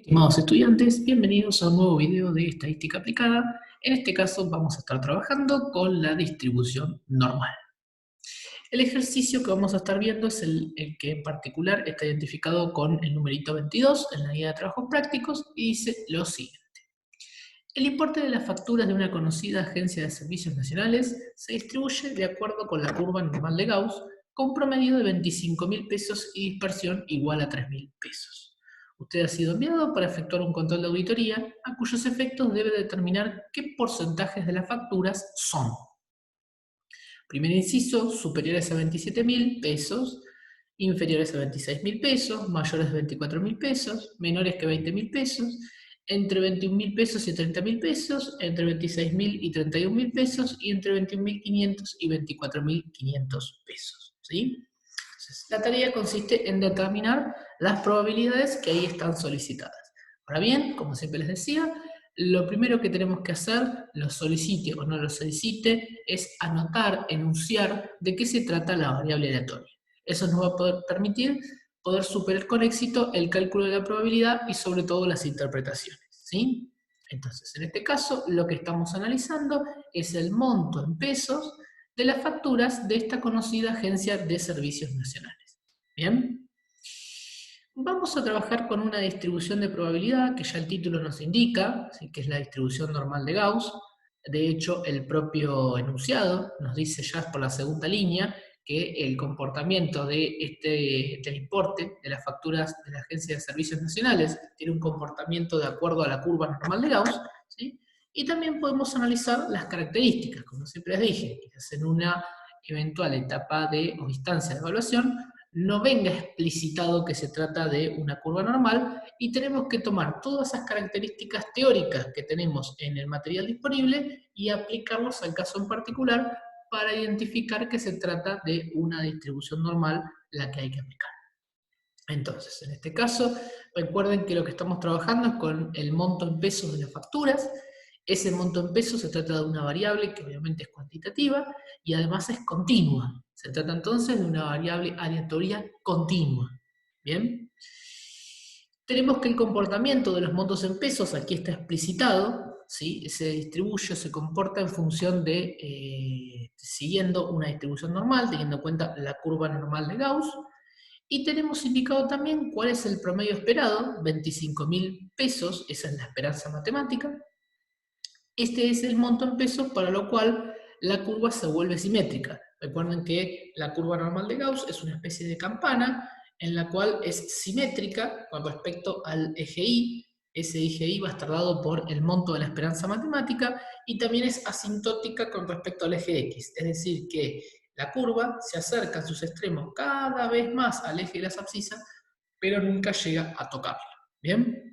Estimados estudiantes, bienvenidos a un nuevo video de estadística aplicada. En este caso vamos a estar trabajando con la distribución normal. El ejercicio que vamos a estar viendo es el que en particular está identificado con el numerito 22 en la guía de trabajos prácticos y dice lo siguiente. El importe de las facturas de una conocida agencia de servicios nacionales se distribuye de acuerdo con la curva normal de Gauss, con promedio de 25.000 pesos y dispersión igual a 3.000 pesos. Usted ha sido enviado para efectuar un control de auditoría, a cuyos efectos debe determinar qué porcentajes de las facturas son. Primer inciso, superiores a 27.000 pesos, inferiores a 26.000 pesos, mayores de 24.000 pesos, menores que 20.000 pesos, entre 21.000 pesos y 30.000 pesos, entre 26.000 y 31.000 pesos, y entre 21.500 y 24.500 pesos. ¿Sí? Entonces, la tarea consiste en determinar las probabilidades que ahí están solicitadas. Ahora bien, como siempre les decía, lo primero que tenemos que hacer, lo solicite o no lo solicite, es anotar, enunciar de qué se trata la variable aleatoria. Eso nos va a poder permitir poder superar con éxito el cálculo de la probabilidad y sobre todo las interpretaciones, ¿sí? Entonces, en este caso, lo que estamos analizando es el monto en pesos de las facturas de esta conocida agencia de servicios nacionales. ¿Bien? Vamos a trabajar con una distribución de probabilidad que ya el título nos indica, ¿sí? Que es la distribución normal de Gauss. De hecho, el propio enunciado nos dice ya por la segunda línea que el comportamiento del importe de las facturas de la Agencia de Servicios Nacionales tiene un comportamiento de acuerdo a la curva normal de Gauss, ¿sí? Y también podemos analizar las características, como siempre les dije, que en una eventual etapa o instancia de evaluación no venga explicitado que se trata de una curva normal y tenemos que tomar todas esas características teóricas que tenemos en el material disponible y aplicarlos al caso en particular para identificar que se trata de una distribución normal la que hay que aplicar. Entonces, en este caso, recuerden que lo que estamos trabajando es con el monto en pesos de las facturas. Ese monto en pesos se trata de una variable que obviamente es cuantitativa y además es continua. Se trata entonces de una variable aleatoria continua. ¿Bien? Tenemos que el comportamiento de los montos en pesos aquí está explicitado, ¿sí? Se distribuye, se comporta en función de, siguiendo una distribución normal, teniendo en cuenta la curva normal de Gauss. Y tenemos indicado también cuál es el promedio esperado, 25.000 pesos, esa es la esperanza matemática. Este es el monto en pesos para lo cual la curva se vuelve simétrica. Recuerden que la curva normal de Gauss es una especie de campana en la cual es simétrica con respecto al eje Y. Ese eje Y va a estar dado por el monto de la esperanza matemática y también es asintótica con respecto al eje X. Es decir, que la curva se acerca en sus extremos cada vez más al eje de las abscisas, pero nunca llega a tocarlo. ¿Bien?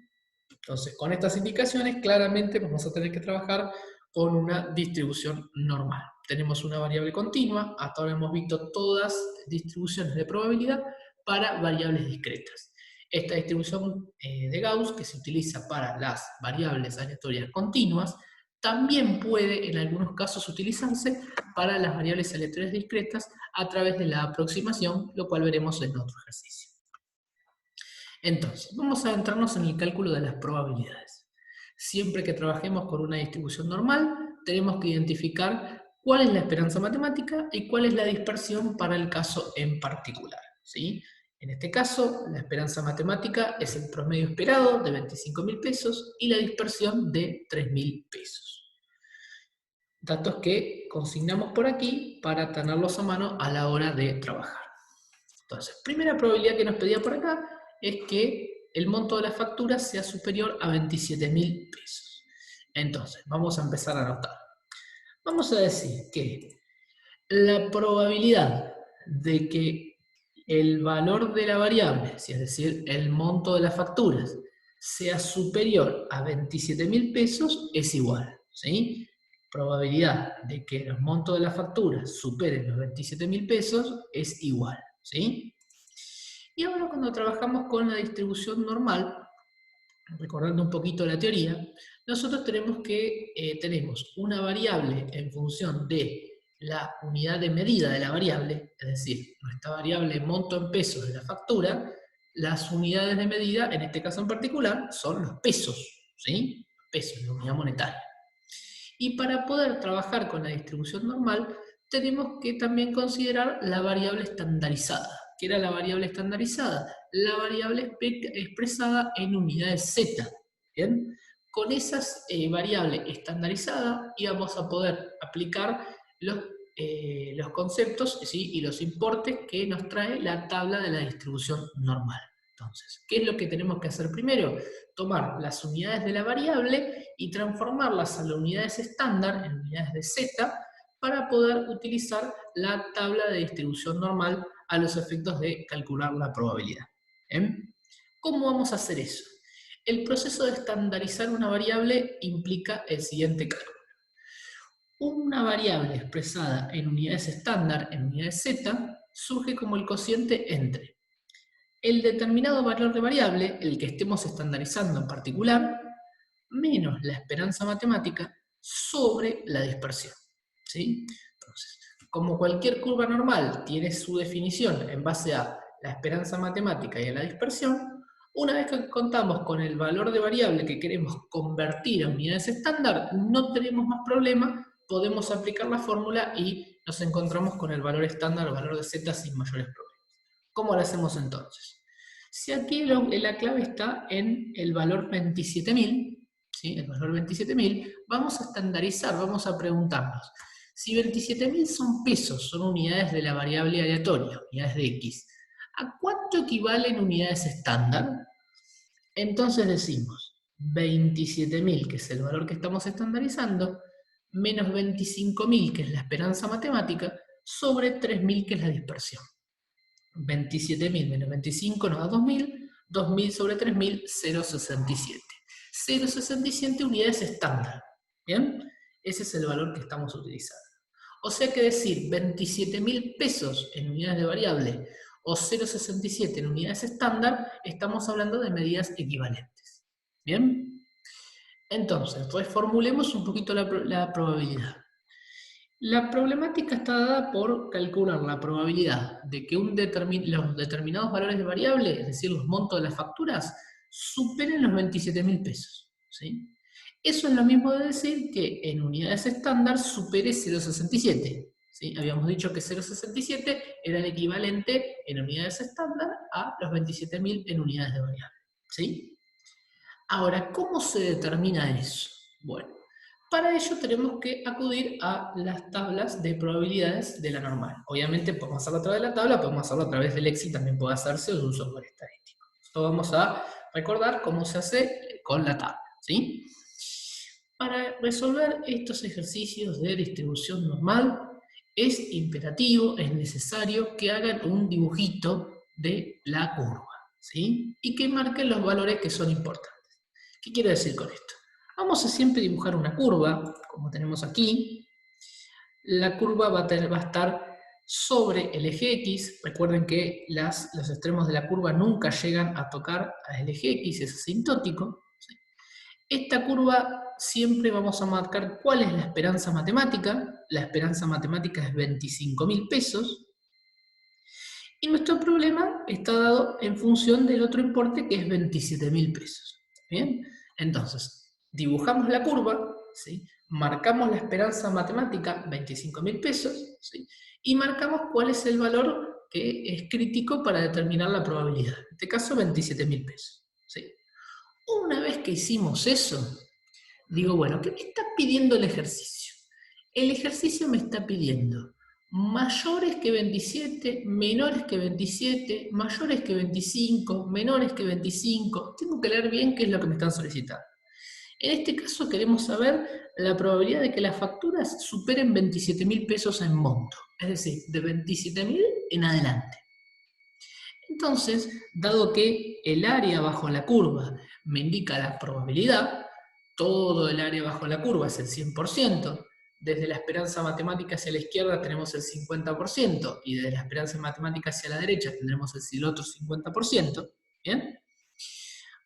Entonces, con estas indicaciones, claramente vamos a tener que trabajar con una distribución normal. Tenemos una variable continua, hasta ahora hemos visto todas distribuciones de probabilidad para variables discretas. Esta distribución de Gauss, que se utiliza para las variables aleatorias continuas, también puede en algunos casos utilizarse para las variables aleatorias discretas a través de la aproximación, lo cual veremos en otro ejercicio. Entonces, vamos a adentrarnos en el cálculo de las probabilidades. Siempre que trabajemos con una distribución normal, tenemos que identificar cuál es la esperanza matemática y cuál es la dispersión para el caso en particular, ¿sí? En este caso, la esperanza matemática es el promedio esperado de 25.000 pesos y la dispersión de 3.000 pesos. Datos que consignamos por aquí para tenerlos a mano a la hora de trabajar. Entonces, primera probabilidad que nos pedía por acá es que el monto de la factura sea superior a 27.000 pesos. Entonces, vamos a empezar a anotar. Vamos a decir que la probabilidad de que el valor de la variable, es decir, el monto de las facturas, sea superior a 27.000 pesos es igual, ¿sí? Probabilidad de que los montos de las facturas superen los 27.000 pesos es igual, ¿sí? Y ahora cuando trabajamos con la distribución normal, recordando un poquito la teoría, nosotros tenemos una variable en función de la unidad de medida de la variable, es decir, nuestra variable monto en pesos de la factura, las unidades de medida, en este caso en particular, son los pesos, ¿sí? Pesos, la unidad monetaria. Y para poder trabajar con la distribución normal, tenemos que también considerar la variable estandarizada. ¿Qué era la variable estandarizada? La variable expresada en unidades z. ¿Bien? Con esas variables estandarizadas íbamos a poder aplicar los conceptos, ¿sí?, y los importes que nos trae la tabla de la distribución normal. Entonces, ¿qué es lo que tenemos que hacer primero? Tomar las unidades de la variable y transformarlas a las unidades estándar, en unidades de z, para poder utilizar la tabla de distribución normal a los efectos de calcular la probabilidad. ¿Bien? ¿Cómo vamos a hacer eso? El proceso de estandarizar una variable implica el siguiente cálculo. Una variable expresada en unidades estándar, en unidades z, surge como el cociente entre el determinado valor de variable, el que estemos estandarizando en particular, menos la esperanza matemática sobre la dispersión. ¿Sí? Entonces, como cualquier curva normal tiene su definición en base a la esperanza matemática y a la dispersión, una vez que contamos con el valor de variable que queremos convertir a unidades estándar, no tenemos más problema, podemos aplicar la fórmula y nos encontramos con el valor estándar, el valor de z sin mayores problemas. ¿Cómo lo hacemos entonces? Si aquí la clave está en el valor 27.000, ¿sí?, el valor 27.000, vamos a estandarizar, vamos a preguntarnos, si 27.000 son pesos, son unidades de la variable aleatoria, unidades de x, ¿a cuánto equivalen unidades estándar? Entonces decimos 27.000, que es el valor que estamos estandarizando, menos 25.000, que es la esperanza matemática, sobre 3.000, que es la dispersión. 27.000 menos 25 nos da 2.000, 2.000 sobre 3.000, 0,67. 0,67 unidades estándar. ¿Bien? Ese es el valor que estamos utilizando. O sea que decir 27.000 pesos en unidades de variable o 0,67 en unidades estándar, estamos hablando de medidas equivalentes. ¿Bien? Entonces, reformulemos un poquito la probabilidad. La problemática está dada por calcular la probabilidad de que los determinados valores de variable, es decir, los montos de las facturas, superen los 27.000 pesos. ¿Sí? Eso es lo mismo de decir que en unidades estándar supere 0,67. ¿Sí? Habíamos dicho que 0,67 era el equivalente en unidades estándar a los 27.000 en unidades de variable. ¿Sí? Ahora, ¿cómo se determina eso? Bueno, para ello tenemos que acudir a las tablas de probabilidades de la normal. Obviamente podemos hacerlo a través de la tabla, podemos hacerlo a través del Excel, también puede hacerse de un software estadístico. Esto vamos a recordar cómo se hace con la tabla, ¿sí? Para resolver estos ejercicios de distribución normal, es imperativo, es necesario que hagan un dibujito de la curva, ¿sí? Y que marquen los valores que son importantes. ¿Qué quiero decir con esto? Vamos a siempre dibujar una curva, como tenemos aquí. La curva va a estar sobre el eje X. Recuerden que los extremos de la curva nunca llegan a tocar al eje X, es asintótico. Esta curva siempre vamos a marcar cuál es la esperanza matemática. La esperanza matemática es 25.000 pesos. Y nuestro problema está dado en función del otro importe que es 27.000 pesos. ¿Bien? Entonces, dibujamos la curva, ¿sí?, marcamos la esperanza matemática, 25.000 pesos, ¿sí?, y marcamos cuál es el valor que es crítico para determinar la probabilidad. En este caso, 27.000 pesos. ¿Sí? Una vez que hicimos eso, digo, bueno, ¿qué me está pidiendo el ejercicio? El ejercicio me está pidiendo mayores que 27, menores que 27, mayores que 25, menores que 25. Tengo que leer bien qué es lo que me están solicitando. En este caso queremos saber la probabilidad de que las facturas superen 27.000 pesos en monto, es decir, de 27.000 en adelante. Entonces, dado que el área bajo la curva me indica la probabilidad, todo el área bajo la curva es el 100%, desde la esperanza matemática hacia la izquierda tenemos el 50%, y desde la esperanza matemática hacia la derecha tendremos el otro 50%, ¿bien?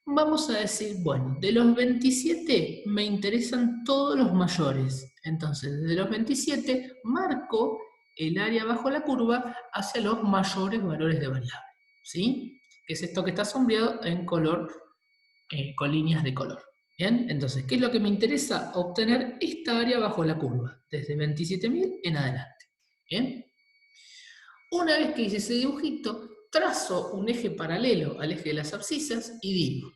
Vamos a decir, bueno, de los 27 me interesan todos los mayores. Entonces, desde los 27 marco el área bajo la curva hacia los mayores valores de variable. ¿Sí? que es esto que está sombreado en color, con líneas de color. ¿Bien? Entonces, ¿qué es lo que me interesa? Obtener esta área bajo la curva, desde 27.000 en adelante. ¿Bien? Una vez que hice ese dibujito, trazo un eje paralelo al eje de las abscisas y digo,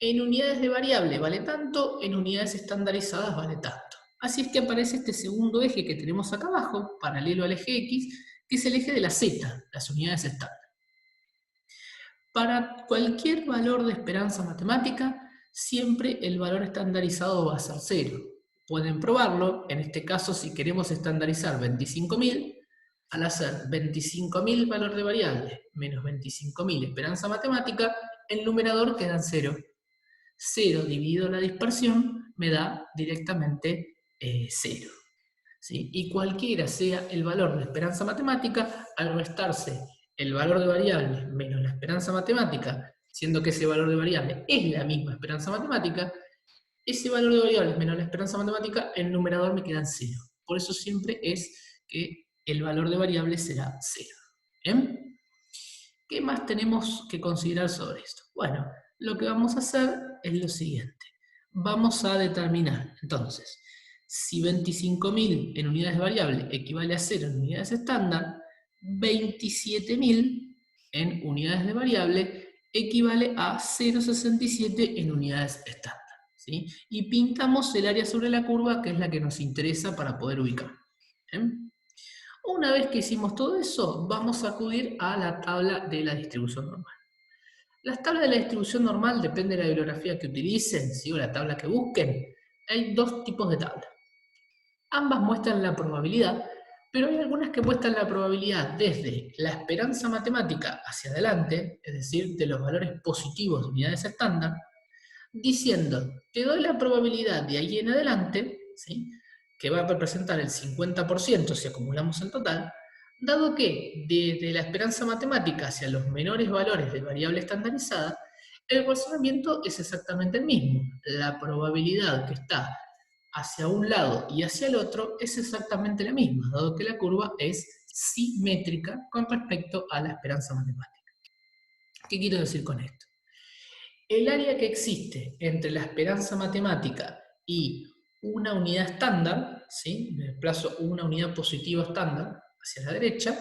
en unidades de variable vale tanto, en unidades estandarizadas vale tanto. Así es que aparece este segundo eje que tenemos acá abajo, paralelo al eje X, que es el eje de la Z, las unidades estándar. Para cualquier valor de esperanza matemática, siempre el valor estandarizado va a ser 0. Pueden probarlo, en este caso si queremos estandarizar 25.000, al hacer 25.000 valor de variable menos 25.000 esperanza matemática, el numerador queda en 0. 0 dividido la dispersión me da directamente 0. ¿Sí? Y cualquiera sea el valor de esperanza matemática, al restarse el valor de variable menos la esperanza matemática, siendo que ese valor de variable es la misma esperanza matemática, ese valor de variable menos la esperanza matemática, el numerador me queda en 0. Por eso siempre es que el valor de variable será 0. ¿Bien? ¿Qué más tenemos que considerar sobre esto? Bueno, lo que vamos a hacer es lo siguiente. Vamos a determinar, entonces, si 25.000 en unidades variables equivale a 0 en unidades estándar, 27.000 en unidades de variable equivale a 0,67 en unidades estándar. ¿Sí? Y pintamos el área sobre la curva, que es la que nos interesa para poder ubicar. ¿Bien? Una vez que hicimos todo eso, vamos a acudir a la tabla de la distribución normal. Las tablas de la distribución normal, depende de la bibliografía que utilicen, ¿sí? O la tabla que busquen, hay dos tipos de tablas. Ambas muestran la probabilidad, pero hay algunas que muestran la probabilidad desde la esperanza matemática hacia adelante, es decir, de los valores positivos de unidades estándar, diciendo, te doy la probabilidad de ahí en adelante, ¿sí? Que va a representar el 50% si acumulamos el total, dado que desde la esperanza matemática hacia los menores valores de variable estandarizada, el razonamiento es exactamente el mismo. La probabilidad que está hacia un lado y hacia el otro es exactamente la misma, dado que la curva es simétrica con respecto a la esperanza matemática. ¿Qué quiero decir con esto? El área que existe entre la esperanza matemática y una unidad estándar, ¿sí? Me desplazo una unidad positiva estándar hacia la derecha,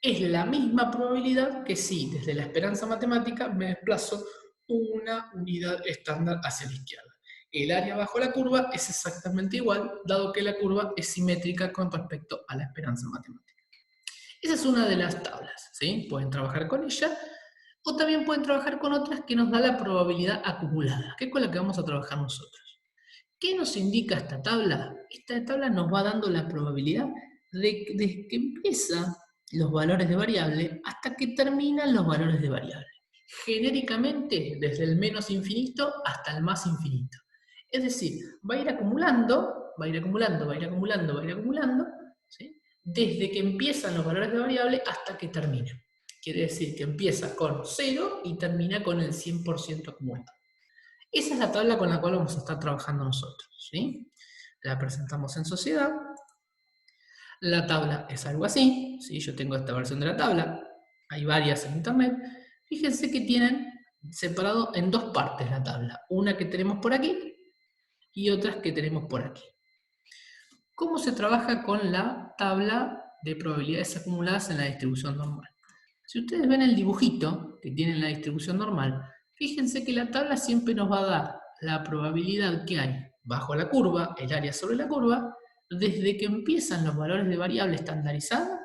es la misma probabilidad que si desde la esperanza matemática me desplazo una unidad estándar hacia la izquierda. El área bajo la curva es exactamente igual, dado que la curva es simétrica con respecto a la esperanza matemática. Esa es una de las tablas, ¿sí? Pueden trabajar con ella, o también pueden trabajar con otras que nos da la probabilidad acumulada, que es con la que vamos a trabajar nosotros. ¿Qué nos indica esta tabla? Esta tabla nos va dando la probabilidad desde que empiezan los valores de variable hasta que terminan los valores de variable. Genéricamente, desde el menos infinito hasta el más infinito. Es decir, va a ir acumulando, va a ir acumulando, va a ir acumulando, va a ir acumulando, ¿sí? Desde que empiezan los valores de variable hasta que terminan. Quiere decir que empieza con 0 y termina con el 100% acumulado. Esa es la tabla con la cual vamos a estar trabajando nosotros, ¿sí? La presentamos en sociedad. La tabla es algo así, ¿sí? Yo tengo esta versión de la tabla, hay varias en internet. Fíjense que tienen separado en dos partes la tabla, una que tenemos por aquí y otras que tenemos por aquí. ¿Cómo se trabaja con la tabla de probabilidades acumuladas en la distribución normal? Si ustedes ven el dibujito que tiene en la distribución normal, fíjense que la tabla siempre nos va a dar la probabilidad que hay bajo la curva, el área sobre la curva, desde que empiezan los valores de variable estandarizada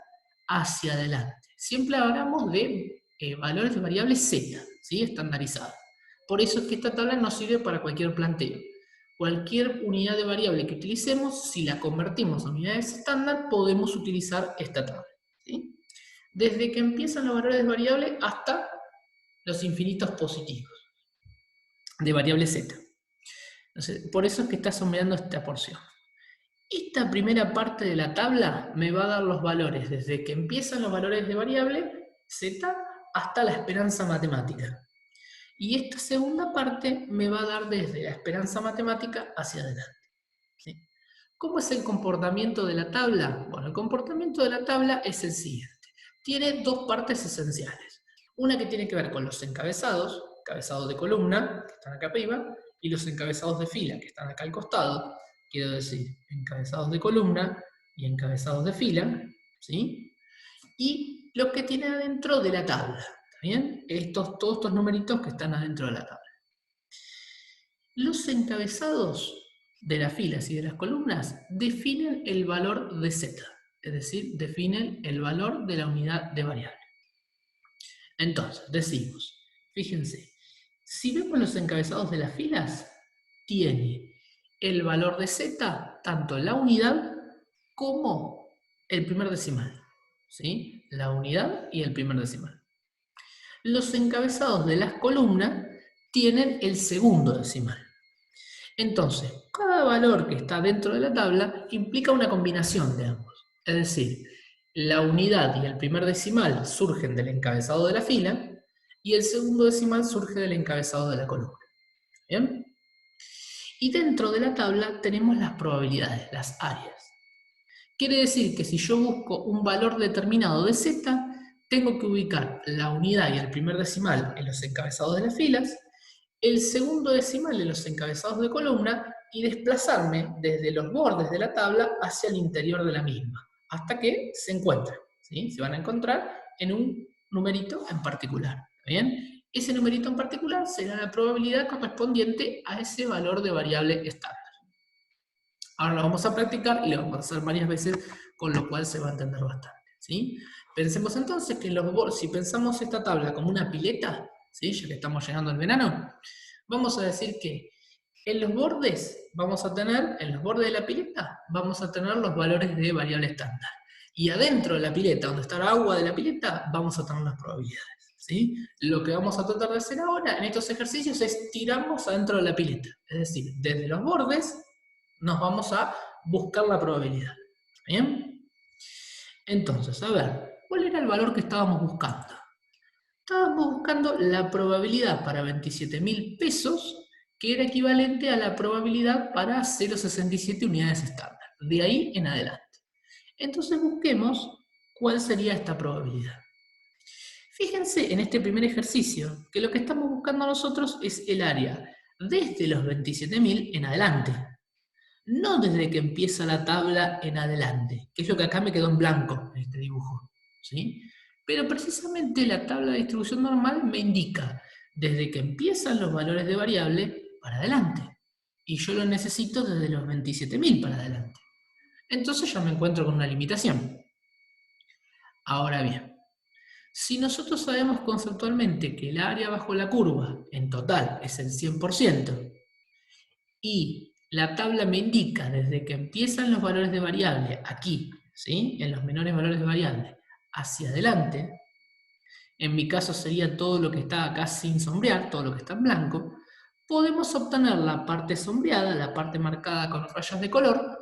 hacia adelante. Siempre hablamos de valores de variable z, ¿sí? Estandarizada. Por eso es que esta tabla nos sirve para cualquier planteo. Cualquier unidad de variable que utilicemos, si la convertimos a unidades estándar, podemos utilizar esta tabla, ¿sí? Desde que empiezan los valores de variable hasta los infinitos positivos de variable z. Entonces, por eso es que está sombreando esta porción. Esta primera parte de la tabla me va a dar los valores desde que empiezan los valores de variable z hasta la esperanza matemática. Y esta segunda parte me va a dar desde la esperanza matemática hacia adelante. ¿Sí? ¿Cómo es el comportamiento de la tabla? Bueno, el comportamiento de la tabla es el siguiente. Tiene dos partes esenciales. Una que tiene que ver con los encabezados, encabezados de columna, que están acá arriba, y los encabezados de fila, que están acá al costado. Quiero decir, encabezados de columna y encabezados de fila, ¿sí? Y lo que tiene adentro de la tabla, ¿está bien? Todos estos numeritos que están adentro de la tabla. Los encabezados de las filas y de las columnas definen el valor de z, es decir, definen el valor de la unidad de variable. Entonces, decimos, fíjense, si vemos los encabezados de las filas, tiene el valor de z, tanto la unidad como el primer decimal, ¿sí? La unidad y el primer decimal. Los encabezados de las columnas tienen el segundo decimal. Entonces, cada valor que está dentro de la tabla implica una combinación de ambos. Es decir, la unidad y el primer decimal surgen del encabezado de la fila y el segundo decimal surge del encabezado de la columna. ¿Bien? Y dentro de la tabla tenemos las probabilidades, las áreas. Quiere decir que si yo busco un valor determinado de z, tengo que ubicar la unidad y el primer decimal en los encabezados de las filas, el segundo decimal en los encabezados de columna y desplazarme desde los bordes de la tabla hacia el interior de la misma, hasta que se encuentren, ¿sí? Se van a encontrar en un numerito en particular, ¿bien? Ese numerito en particular será la probabilidad correspondiente a ese valor de variable estándar. Ahora lo vamos a practicar y lo vamos a hacer varias veces, con lo cual se va a entender bastante, ¿sí? Pensemos entonces que si pensamos esta tabla como una pileta, ¿sí? Ya que estamos llegando al verano, vamos a decir que en los bordes en los bordes de la pileta, vamos a tener los valores de variable estándar. Y adentro de la pileta, donde está el agua de la pileta, vamos a tener las probabilidades, ¿sí? Lo que vamos a tratar de hacer ahora en estos ejercicios es tirarnos adentro de la pileta. Es decir, desde los bordes nos vamos a buscar la probabilidad. ¿Bien? Entonces, a ver, ¿cuál era el valor que estábamos buscando? Estábamos buscando la probabilidad para 27.000 pesos, que era equivalente a la probabilidad para 0,67 unidades estándar. De ahí en adelante. Entonces busquemos cuál sería esta probabilidad. Fíjense en este primer ejercicio que lo que estamos buscando nosotros es el área desde los 27.000 en adelante. No desde que empieza la tabla en adelante, que es lo que acá me quedó en blanco en este dibujo, ¿sí? Pero precisamente la tabla de distribución normal me indica desde que empiezan los valores de variable para adelante. Y yo lo necesito desde los 27.000 para adelante. Entonces yo me encuentro con una limitación. Ahora bien, si nosotros sabemos conceptualmente que el área bajo la curva en total es el 100%, y la tabla me indica desde que empiezan los valores de variable, aquí, ¿sí? En los menores valores de variable, hacia adelante, en mi caso sería todo lo que está acá sin sombrear, todo lo que está en blanco, podemos obtener la parte sombreada, la parte marcada con rayas de color,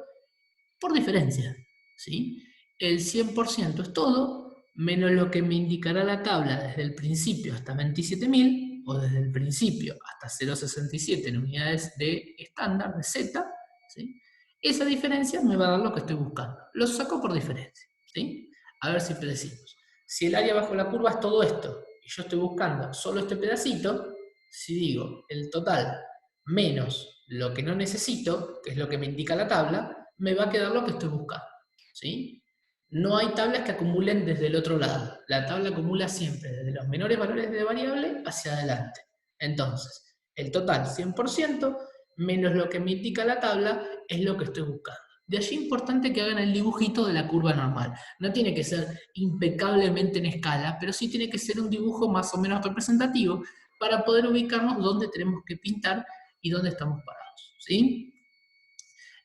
por diferencia, ¿sí? El 100% es todo, menos lo que me indicará la tabla desde el principio hasta 27.000, o desde el principio hasta 0,67 en unidades de estándar, de Z, ¿sí? Esa diferencia me va a dar lo que estoy buscando. Lo saco por diferencia, ¿sí? A ver si predecimos. Si el área bajo la curva es todo esto, y yo estoy buscando solo este pedacito, si digo el total menos lo que no necesito, que es lo que me indica la tabla, me va a quedar lo que estoy buscando, ¿sí? No hay tablas que acumulen desde el otro lado. La tabla acumula siempre desde los menores valores de variable hacia adelante. Entonces, el total 100% menos lo que me indica la tabla es lo que estoy buscando. De allí importante que hagan el dibujito de la curva normal. No tiene que ser impecablemente en escala, pero sí tiene que ser un dibujo más o menos representativo para poder ubicarnos dónde tenemos que pintar y dónde estamos parados, ¿sí?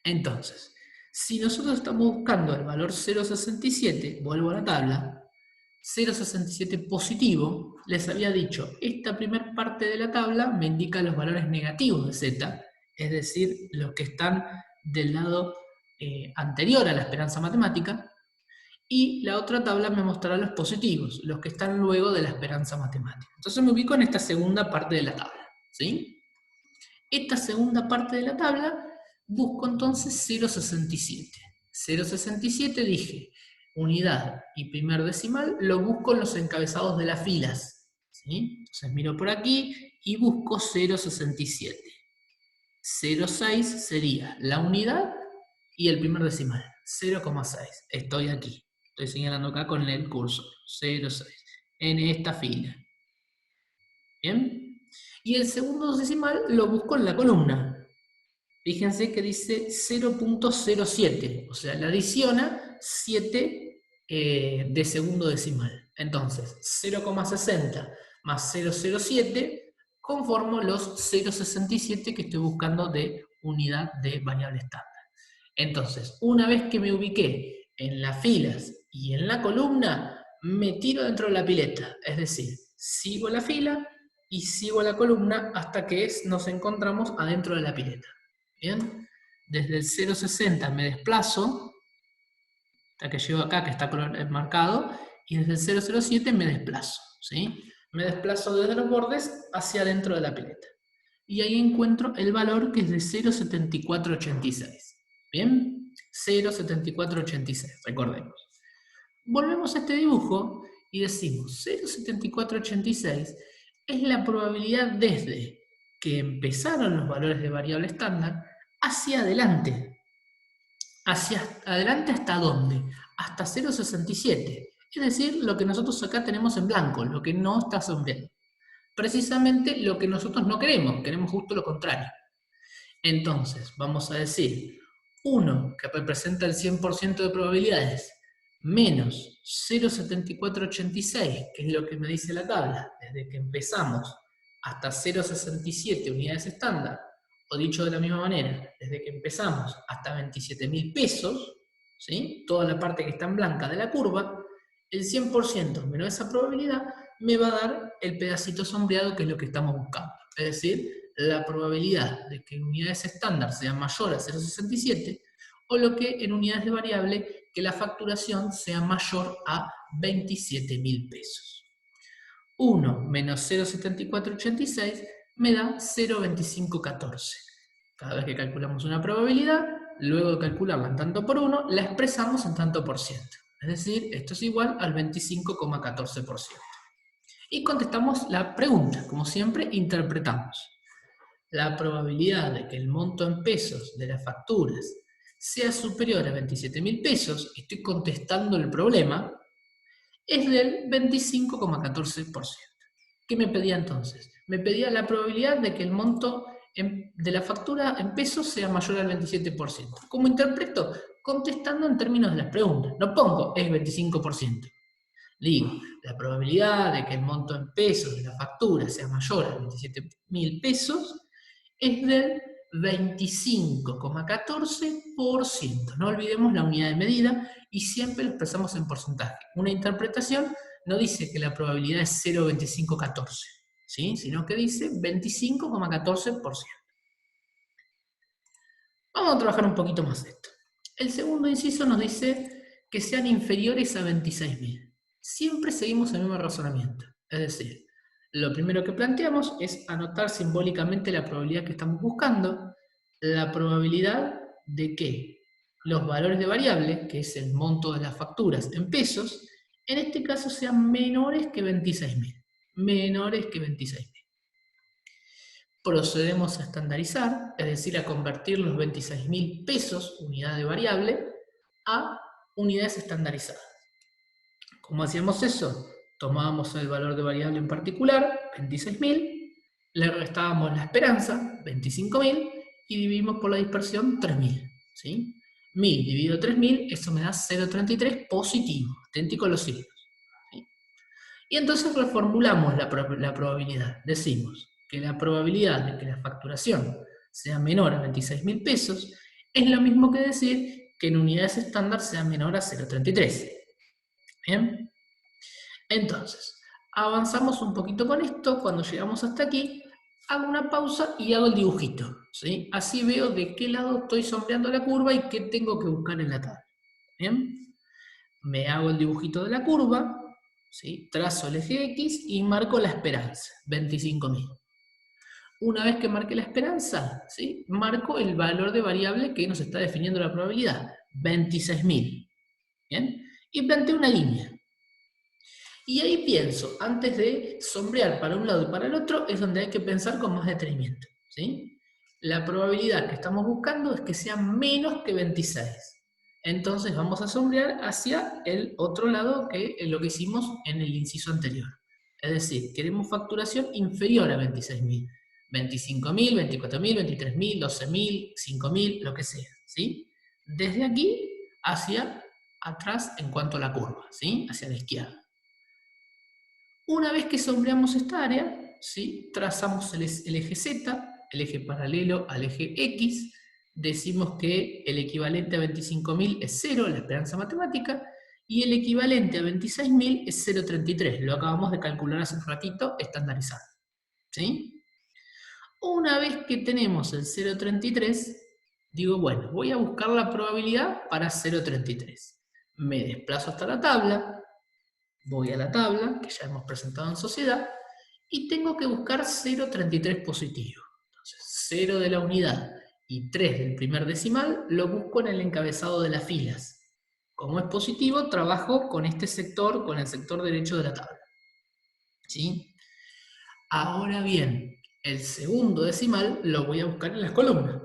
Entonces, si nosotros estamos buscando el valor 0,67, vuelvo a la tabla, 0,67 positivo, les había dicho, esta primera parte de la tabla me indica los valores negativos de z, es decir, los que están del lado anterior a la esperanza matemática, y la otra tabla me mostrará los positivos, los que están luego de la esperanza matemática. Entonces me ubico en esta segunda parte de la tabla, ¿sí? Esta segunda parte de la tabla busco entonces 0,67. 0,67 dije, unidad y primer decimal, lo busco en los encabezados de las filas. ¿sí? Entonces miro por aquí y busco 0,67. 0,6 sería la unidad y el primer decimal, 0,6. Estoy aquí. Estoy señalando acá con el cursor, 0,6. En esta fila. ¿Bien? Y el segundo decimal lo busco en la columna. Fíjense que dice 0,07, o sea, le adiciona 7 de segundo decimal. Entonces, 0,60 más 0,07 conformo los 0,67 que estoy buscando de unidad de variable estándar. Entonces, una vez que me ubiqué en las filas y en la columna, me tiro dentro de la pileta, es decir, sigo la fila y sigo la columna hasta que nos encontramos adentro de la pileta. ¿Bien? Desde el 0,60 me desplazo, hasta que llego acá, que está marcado, y desde el 0,07 me desplazo, ¿sí? Me desplazo desde los bordes hacia adentro de la pileta. Y ahí encuentro el valor que es de 0,7486. ¿Bien? 0,7486, recordemos. Volvemos a este dibujo y decimos 0,7486 es la probabilidad desde que empezaron los valores de variable estándar hacia adelante. ¿Hacia adelante hasta dónde? Hasta 0,67. Es decir, lo que nosotros acá tenemos en blanco, lo que no está sombreado. Precisamente lo que nosotros no queremos justo lo contrario. Entonces, vamos a decir 1, que representa el 100% de probabilidades, menos 0,7486, que es lo que me dice la tabla, desde que empezamos hasta 0,67 unidades estándar, o dicho de la misma manera, desde que empezamos hasta 27.000 pesos, ¿sí? Toda la parte que está en blanca de la curva, el 100% menos esa probabilidad me va a dar el pedacito sombreado que es lo que estamos buscando. Es decir, la probabilidad de que en unidades estándar sea mayor a 0,67 o lo que en unidades de variable que la facturación sea mayor a 27.000 pesos. 1 menos 0,7486 me da 0,2514. Cada vez que calculamos una probabilidad, luego de calcularla en tanto por 1, la expresamos en tanto por ciento. Es decir, esto es igual al 25,14%. Y contestamos la pregunta, como siempre, interpretamos. La probabilidad de que el monto en pesos de las facturas sea superior a 27.000 pesos, estoy contestando el problema, es del 25,14%. ¿Qué me pedía entonces? Me pedía la probabilidad de que el monto de la factura en pesos sea mayor al 27%. ¿Cómo interpreto? Contestando en términos de las preguntas. No pongo es 25%. Digo, la probabilidad de que el monto en pesos de la factura sea mayor a 27.000 pesos es del 25,14%. No olvidemos la unidad de medida y siempre lo expresamos en porcentaje. Una interpretación no dice que la probabilidad es 0,2514, ¿sí? Sino que dice 25,14%. Vamos a trabajar un poquito más esto. El segundo inciso nos dice que sean inferiores a 26.000. Siempre seguimos el mismo razonamiento. Es decir, lo primero que planteamos es anotar simbólicamente la probabilidad que estamos buscando, la probabilidad de que los valores de variable, que es el monto de las facturas en pesos, en este caso sean menores que 26.000. Menores que 26.000. Procedemos a estandarizar, es decir, a convertir los 26.000 pesos, unidad de variable, a unidades estandarizadas. ¿Cómo hacíamos eso? Tomábamos el valor de variable en particular, 26.000, le restábamos la esperanza, 25.000, y dividimos por la dispersión, 3.000. ¿Sí? 1.000 dividido 3.000, eso me da 0,33 positivo, idéntico a los signos. ¿Sí? Y entonces reformulamos la probabilidad. Decimos que la probabilidad de que la facturación sea menor a 26.000 pesos es lo mismo que decir que en unidades estándar sea menor a 0,33. ¿Bien? Entonces, avanzamos un poquito con esto. Cuando llegamos hasta aquí, hago una pausa y hago el dibujito, ¿sí? Así veo de qué lado estoy sombreando la curva y qué tengo que buscar en la tabla. ¿Bien? Me hago el dibujito de la curva, ¿sí? Trazo el eje X y marco la esperanza, 25.000. Una vez que marque la esperanza, ¿sí? Marco el valor de variable que nos está definiendo la probabilidad, 26.000. ¿Bien? Y planteo una línea. Y ahí pienso, antes de sombrear para un lado y para el otro, es donde hay que pensar con más detenimiento, ¿sí? La probabilidad que estamos buscando es que sea menos que 26. Entonces vamos a sombrear hacia el otro lado que lo que hicimos en el inciso anterior. Es decir, queremos facturación inferior a 26.000. 25.000, 24.000, 23.000, 12.000, 5.000, lo que sea, ¿sí? Desde aquí hacia atrás en cuanto a la curva, ¿sí? Hacia la izquierda. Una vez que sombreamos esta área, ¿sí? Trazamos el eje Z, el eje paralelo al eje X, decimos que el equivalente a 25.000 es 0, la esperanza matemática, y el equivalente a 26.000 es 0,33, lo acabamos de calcular hace un ratito, estandarizado, ¿sí? Una vez que tenemos el 0,33, digo, bueno, voy a buscar la probabilidad para 0,33. Me desplazo hasta la tabla, voy a la tabla, que ya hemos presentado en sociedad, y tengo que buscar 0,33 positivo. Entonces, 0 de la unidad y 3 del primer decimal lo busco en el encabezado de las filas. Como es positivo, trabajo con este sector, con el sector derecho de la tabla. ¿Sí? Ahora bien, el segundo decimal lo voy a buscar en las columnas.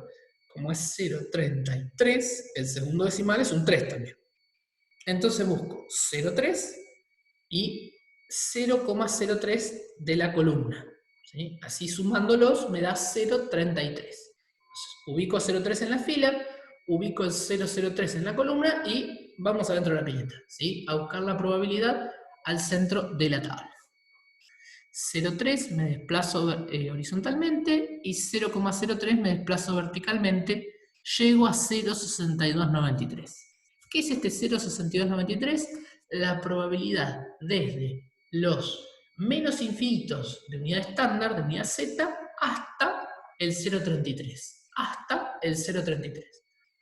Como es 0,33, el segundo decimal es un 3 también. Entonces busco 0,3 y 0,03 de la columna. ¿Sí? Así sumándolos me da 0,33. Ubico 0,3 en la fila, ubico el 0,03 en la columna y vamos adentro de la pileta, ¿sí? A buscar la probabilidad al centro de la tabla. 0,3 me desplazo horizontalmente y 0,03 me desplazo verticalmente, llego a 0,6293. ¿Qué es este 0,6293? La probabilidad desde los menos infinitos de unidad estándar, de unidad Z, hasta el 0,33. Hasta el 0,33.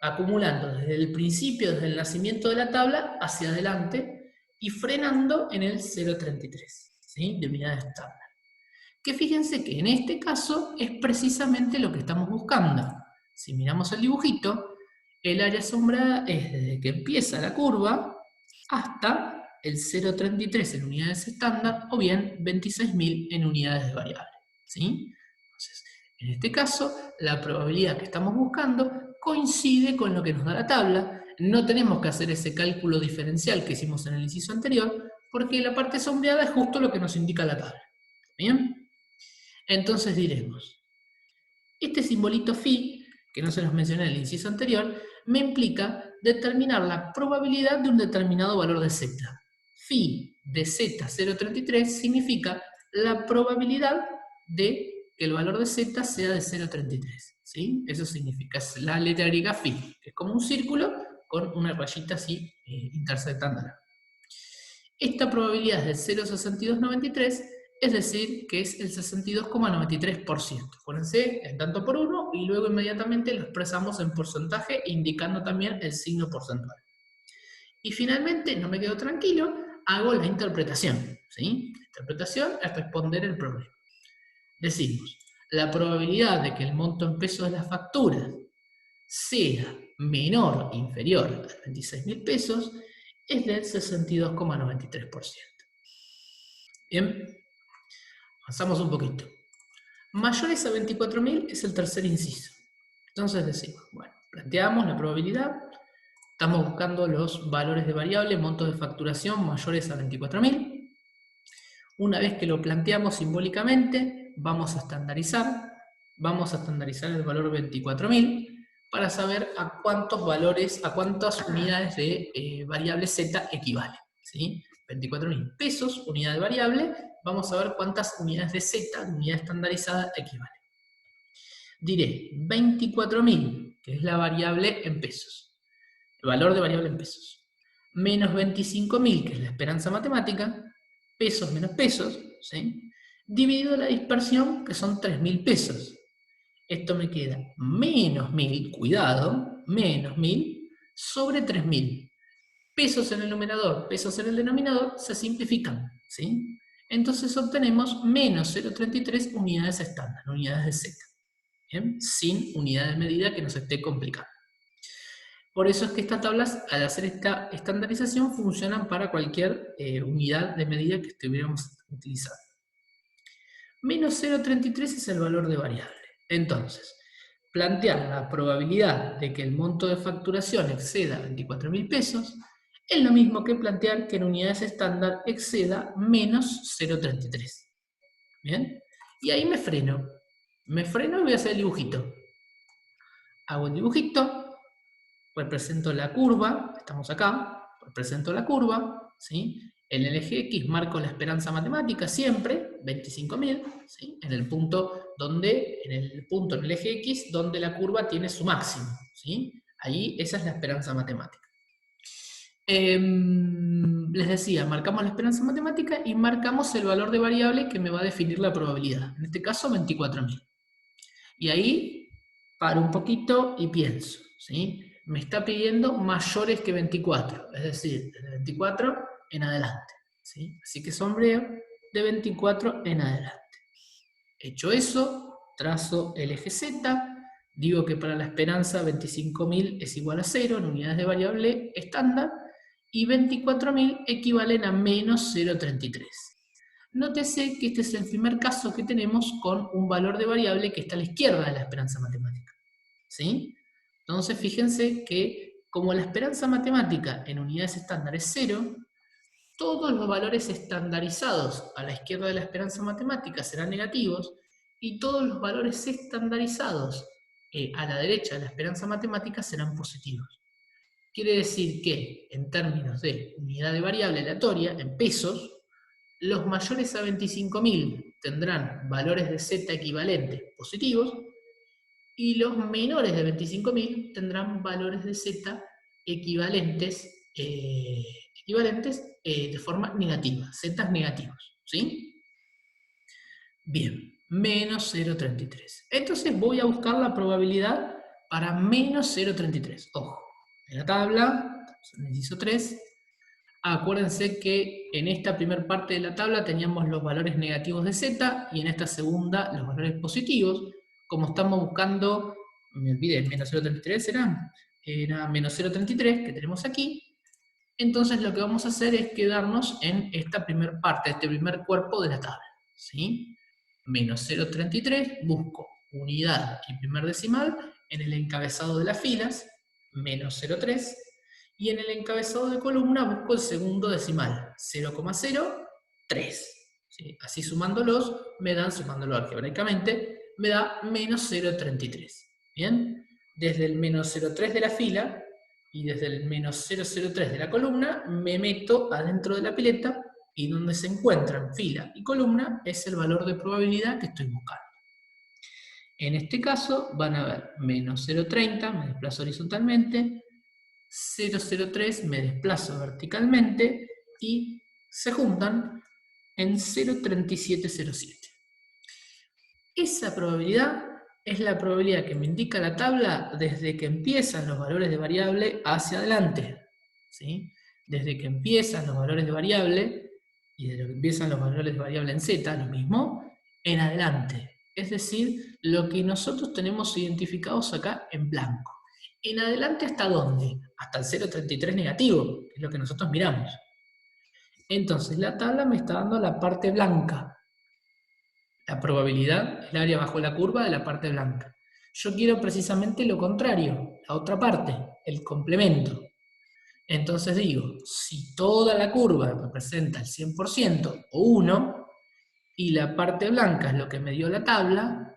Acumulando desde el principio, desde el nacimiento de la tabla, hacia adelante y frenando en el 0,33. ¿Sí? De unidades estándar. Que fíjense que en este caso es precisamente lo que estamos buscando. Si miramos el dibujito, el área asombrada es desde que empieza la curva hasta el 0,33 en unidades estándar o bien 26.000 en unidades de variable. ¿Sí? Entonces, en este caso, la probabilidad que estamos buscando coincide con lo que nos da la tabla. No tenemos que hacer ese cálculo diferencial que hicimos en el inciso anterior, porque la parte sombreada es justo lo que nos indica la tabla. ¿Bien? Entonces diremos, este simbolito phi, que no se los mencioné en el inciso anterior, me implica determinar la probabilidad de un determinado valor de z. Phi de z 0,33 significa la probabilidad de que el valor de z sea de 0,33. ¿Sí? Eso significa, es la letra griega phi, que es como un círculo con una rayita así intersectándola. Esta probabilidad es de 0,6293, es decir, que es el 62,93%. Pónganse en tanto por uno y luego inmediatamente lo expresamos en porcentaje, indicando también el signo porcentual. Y finalmente, no me quedo tranquilo, hago la interpretación. ¿Sí? La interpretación es responder el problema. Decimos, la probabilidad de que el monto en pesos de las facturas sea menor o inferior a 26.000 pesos es del 62,93%. Bien, avanzamos un poquito. Mayores a 24.000 es el tercer inciso. Entonces decimos, bueno, planteamos la probabilidad, estamos buscando los valores de variable, montos de facturación mayores a 24.000. Una vez que lo planteamos simbólicamente, vamos a estandarizar el valor 24.000 para saber a cuántos valores, a cuántas unidades de variable z equivale. ¿Sí? 24.000 pesos, unidad de variable, vamos a ver cuántas unidades de z, unidad estandarizada, equivale. Diré 24.000, que es la variable en pesos, el valor de variable en pesos, menos 25.000, que es la esperanza matemática, pesos menos pesos, ¿sí? Dividido la dispersión, que son 3.000 pesos. Esto me queda menos 1.000, cuidado, menos 1.000 sobre 3.000. Pesos en el numerador, pesos en el denominador, se simplifican, ¿sí? Entonces obtenemos menos 0,33 unidades estándar, unidades de z. ¿Bien? Sin unidad de medida que nos esté complicando. Por eso es que estas tablas, al hacer esta estandarización, funcionan para cualquier unidad de medida que estuviéramos utilizando. Menos 0,33 es el valor de variable. Entonces, plantear la probabilidad de que el monto de facturación exceda 24.000 pesos es lo mismo que plantear que en unidades estándar exceda menos 0,33. ¿Bien? Y ahí me freno. Me freno y voy a hacer el dibujito. Hago el dibujito, represento la curva, estamos acá, represento la curva, ¿sí? En el eje X marco la esperanza matemática siempre, 25.000, ¿sí? En el punto en el eje X donde la curva tiene su máximo, ¿sí? Ahí esa es la esperanza matemática. Les decía, marcamos la esperanza matemática y marcamos el valor de variable que me va a definir la probabilidad. En este caso, 24.000. Y ahí paro un poquito y pienso, ¿sí? Me está pidiendo mayores que 24, es decir, de 24 en adelante, ¿sí? Así que sombreo de 24 en adelante. Hecho eso, trazo el eje Z, digo que para la esperanza 25.000 es igual a 0 en unidades de variable estándar, y 24.000 equivalen a menos 0,33. Nótese que este es el primer caso que tenemos con un valor de variable que está a la izquierda de la esperanza matemática, ¿sí? Entonces fíjense que como la esperanza matemática en unidades estándar es 0, todos los valores estandarizados a la izquierda de la esperanza matemática serán negativos y todos los valores estandarizados a la derecha de la esperanza matemática serán positivos. Quiere decir que, en términos de unidad de variable aleatoria, en pesos, los mayores a 25.000 tendrán valores de Z equivalentes positivos y los menores de 25.000 tendrán valores de Z equivalentes, de forma negativa, Z negativos, ¿sí? Bien, menos 0,33. Entonces voy a buscar la probabilidad para menos 0,33. Ojo, en la tabla, en el inciso 3, acuérdense que en esta primera parte de la tabla teníamos los valores negativos de Z y en esta segunda los valores positivos. Como estamos buscando, me olvidé, menos 0,33 era menos 0,33 que tenemos aquí. Entonces lo que vamos a hacer es quedarnos en esta primera parte, este primer cuerpo de la tabla, ¿sí? Menos 0,33, busco unidad y primer decimal en el encabezado de las filas, menos 0,3, y en el encabezado de columna busco el segundo decimal, 0,03. ¿Sí? Así sumándolos, sumándolo algebraicamente, me da menos 0,33. ¿Bien? Desde el menos 0,3 de la fila y desde el menos 0,03 de la columna me meto adentro de la pileta y donde se encuentran fila y columna es el valor de probabilidad que estoy buscando. En este caso van a ver menos 0,30, me desplazo horizontalmente, 0,03 me desplazo verticalmente y se juntan en 0,3707. Esa probabilidad es la probabilidad que me indica la tabla desde que empiezan los valores de variable hacia adelante, ¿sí? Desde que empiezan los valores de variable y desde que empiezan los valores de variable en Z, lo mismo, en adelante. Es decir, lo que nosotros tenemos identificados acá en blanco. ¿En adelante hasta dónde? Hasta el 0,33 negativo, que es lo que nosotros miramos. Entonces, la tabla me está dando la parte blanca. La probabilidad, el área bajo la curva de la parte blanca. Yo quiero precisamente lo contrario, la otra parte, el complemento. Entonces digo, si toda la curva representa el 100% o 1, y la parte blanca es lo que me dio la tabla,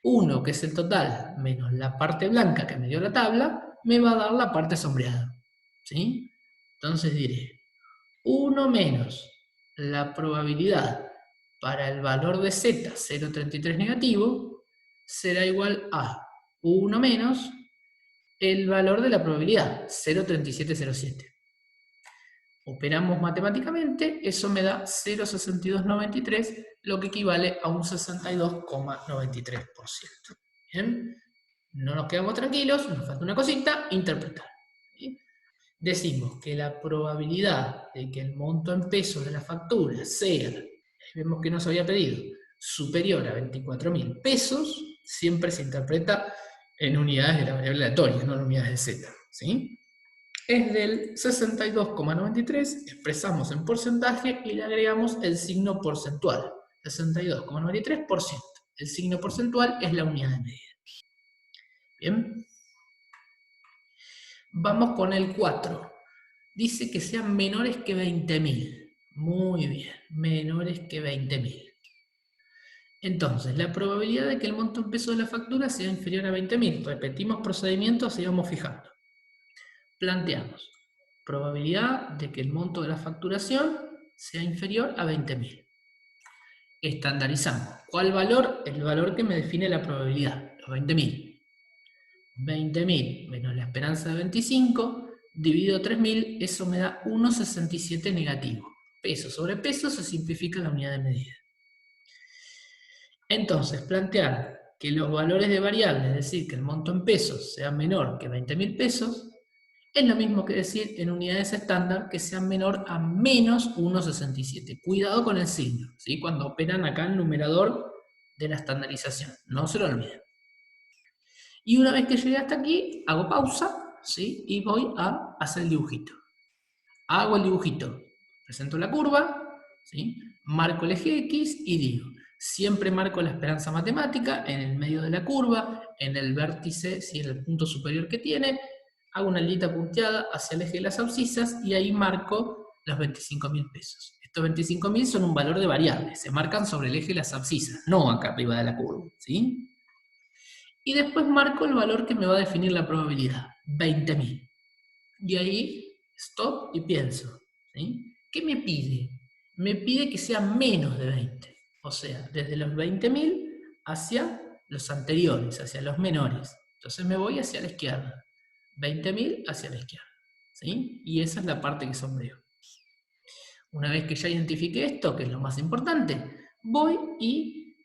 1, que es el total, menos la parte blanca que me dio la tabla, me va a dar la parte sombreada. ¿Sí? Entonces diré, 1 menos la probabilidad para el valor de Z, 0,33 negativo, será igual a 1 menos el valor de la probabilidad, 0,3707. Operamos matemáticamente, eso me da 0,6293, lo que equivale a un 62,93%. ¿Bien? No nos quedamos tranquilos, nos falta una cosita, interpretar. ¿Sí? Decimos que la probabilidad de que el monto en pesos de la factura sea, vemos que nos había pedido, superior a 24.000 pesos, siempre se interpreta en unidades de la variable aleatoria, no en unidades de Z. ¿sí? Es del 62,93, expresamos en porcentaje y le agregamos el signo porcentual. 62,93%. El signo porcentual es la unidad de medida. Bien. Vamos con el 4. Dice que sean menores que 20.000. Muy bien, menores que 20.000. Entonces, la probabilidad de que el monto en pesos de la factura sea inferior a 20.000. Repetimos procedimientos y vamos fijando. Planteamos probabilidad de que el monto de la facturación sea inferior a 20.000. Estandarizamos. ¿Cuál valor? El valor que me define la probabilidad, los 20.000. 20.000 menos la esperanza de 25, dividido 3.000, eso me da 1,67 negativo. Peso sobre peso se simplifica la unidad de medida. Entonces, plantear que los valores de variable, es decir, que el monto en pesos sea menor que 20.000 pesos, es lo mismo que decir en unidades estándar que sean menor a menos 1,67. Cuidado con el signo, ¿sí? Cuando operan acá el numerador de la estandarización, no se lo olviden. Y una vez que llegué hasta aquí, hago pausa, ¿sí? Y voy a hacer el dibujito. Hago el dibujito, presento la curva, ¿sí? Marco el eje X y digo, siempre marco la esperanza matemática en el medio de la curva, en el vértice, si es el punto superior que tiene, hago una linita punteada hacia el eje de las abscisas y ahí marco los 25.000 pesos. Estos 25.000 son un valor de variable, se marcan sobre el eje de las abscisas, no acá arriba de la curva, ¿sí? Y después marco el valor que me va a definir la probabilidad, 20.000. Y ahí, stop y pienso, ¿sí? ¿Qué me pide? Me pide que sea menos de 20. O sea, desde los 20.000 hacia los anteriores, hacia los menores. Entonces me voy hacia la izquierda. 20.000 hacia la izquierda, ¿sí? Y esa es la parte que sombreo. Una vez que ya identifiqué esto, que es lo más importante, voy y